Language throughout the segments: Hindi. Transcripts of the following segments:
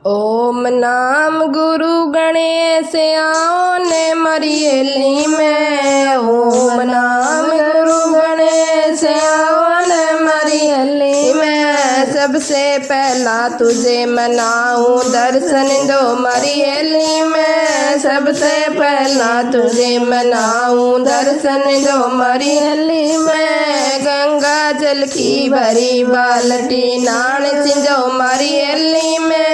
ओम नाम गुरु गणेश आओ ने मरियली में। ओम नाम गुरु गणेश आओ ने मरियली में। सबसे पहला तुझे मनाऊं दर्शन दो मरियली में। सबसे पहला तुझे मनाऊं दर्शन दो मरियली में। गंगा जल की भरी बाल्टी नान चिंजो मरियली में।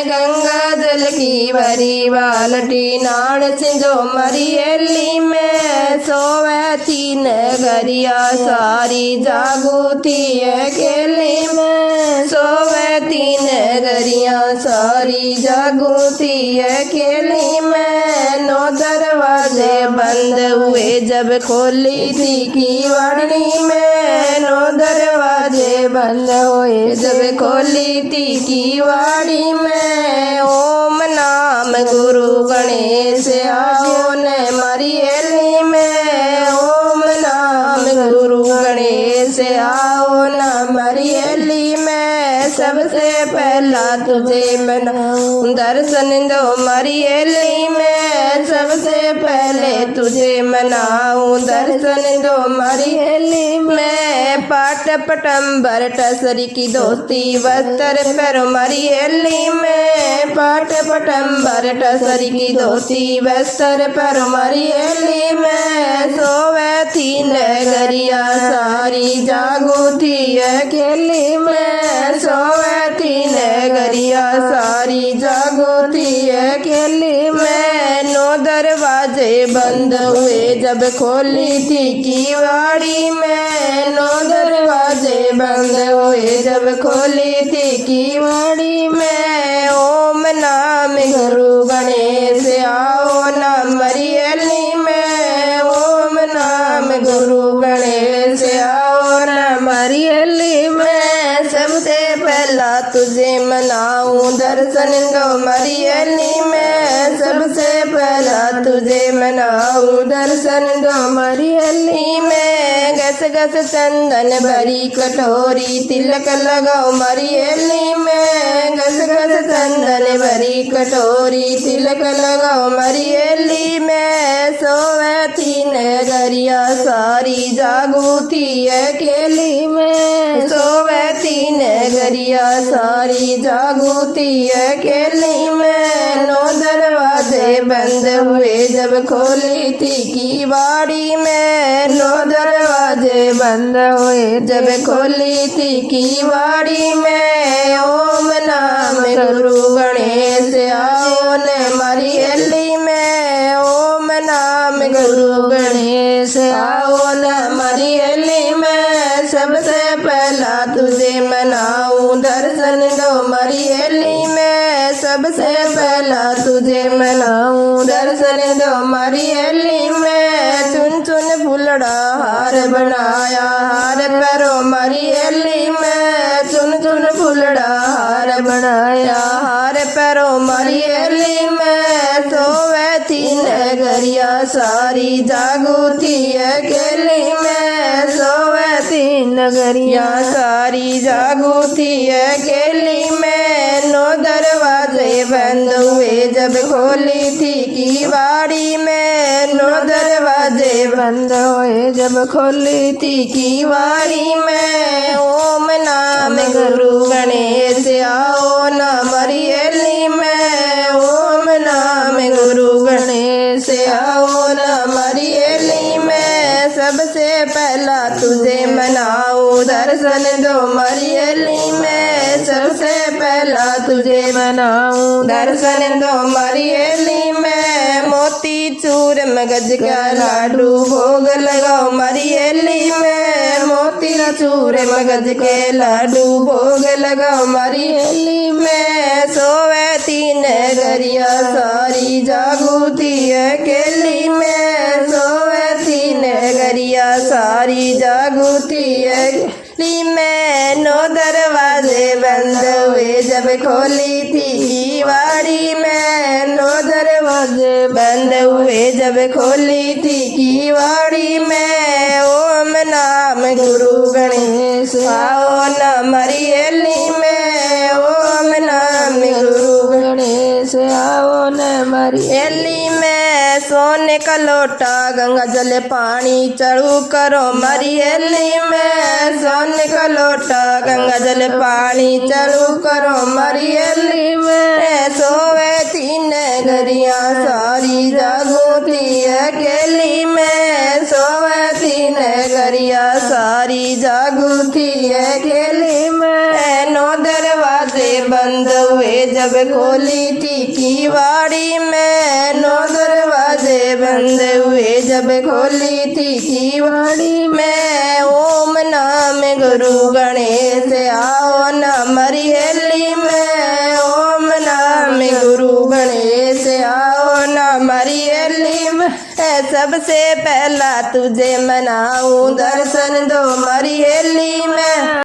गंगा जल की भरी बाल्टी नान चिंजो मरियली में। सोवे तीन गरिया सारी जागूती अकेली में। सोवे तीन गरिया सारी जागूती अकेली में। नौ दरवाजे बंद हुए जब खोली थी कीवाड़ी में। नौ दरवाजे बंद हुए जब खोली थी कीवाड़ी में। ओम नाम गुरु गणेश आओ ने मरियली में। ओम नाम गुरु गणेश आओ न मरियली में। सबसे पहला तुझे मनाऊं दर्शन दो मरियली में। सबसे पहले तुझे मनाऊं दर्शन दो मरियली में। पाट पटंबर टसरी की धोती वस्त्र पैरो मरियली में। पाट पटंबर टसरी की धोती वस्त्र पैरो मरियली में। सोवे तीन गरिया सारी जागूती अकेली में। सोवे तीन गरिया सारी जागूती अकेली में। नौ दरवाजे बंद हुए जब खोली थी कीवाड़ी में। नौ दरवाजे बंद हुए जब खोली थी कीवाड़ी में। ओम नाम गुरु गणेश आओ न मरियली में। ओम नाम गुरु गणेश आओ न मरियली में। सबसे पहला तुझे मनाऊं दर्शन दो मरियली में। सबसे पहला तुझे मनाऊं दर्शन दो मरियली में। गस गस चंदन भरी कटोरी तिलक लगाओ मरियली में। गस गस चंदन भरी कटोरी तिलक लगाओ मरियली में। सोवे तीन गरिया सारी जागूती अकेली में। सोवे तीन गरिया सारी जागूती अकेली में। नौ दरवाजे बंद हुए जब खोली थी कीवाड़ी में। नौ दरवाजे बंद हुए जब खोली थी कीवाड़ी में। ओम नाम गुरु गणेश आओ ने मरियली में। ओम नाम गुरु गणेश आओ न मरियली में। सबसे पहला तुझे मनाऊं दर्शन दो मरियली में। सबसे पहला तुझे मनाऊं दर्शन दो मरियली में। चुन चुन फुलड़ा हार बनाया हार पैरो मरियली में। चुन चुन फुलड़ा हार बनाया हार पैरो मरियली में। सोवे तीन गरिया सारी जागूती अकेली में। सोवे तीन गरिया सारी जागूती अकेली में। नौ दरवाजे बंद हुए जब खोली थी कीवाड़ी में। नौ दरवाजे बंद हुए जब खोली थी कीवाड़ी में। ओम नाम गुरु गणेश आओ न मरियली में। ओम नाम गुरु गणेश आओ न मरियली में। सबसे पहला तुझे मनाऊं दर्शन दो मरियली में। सबसे पहला तुझे मनाऊं दर्शन दो मरियली में। मोती चूर मगज का लाडू भोग लगाओ मरियली में। मोती चूर मगज के लाडू भोग लगाओ मरियली में। सोवे तीन गरिया सारी जागूती अकेली में। सोवे तीन गरिया सारी जागूती अकेली में। नौ दरवाजे बंद हुए जब खोली थी कीवाड़ी में। नौ दरवाजे बंद हुए जब खोली थी कीवाड़ी में। ओम नाम गुरु गणेश आओ न मरियली में। ओम नाम गुरु से आओ न मरी हेली में सोने का लोटा गंगा जल पानी चढ़ू करो मरी हेली में सोने का लोटा गंगा जल पानी चढ़ू करो मरी हेली में सोवे तीन गरिया सारी जागूती अकेली में सोवे तीन गरिया सारी जागूती अकेली में नौ दरवाजे बंद हुए जब खोली थी किवाड़ी में नौ दरवाजे बंद हुए जब खोली थी किवाड़ी में ओम नाम गुरु गणेश आओ न मरी हेली में ओम नाम गुरु गणेश आओ न मरी हेली में सबसे पहला तुझे मनाऊं दर्शन दो मरी हेली में।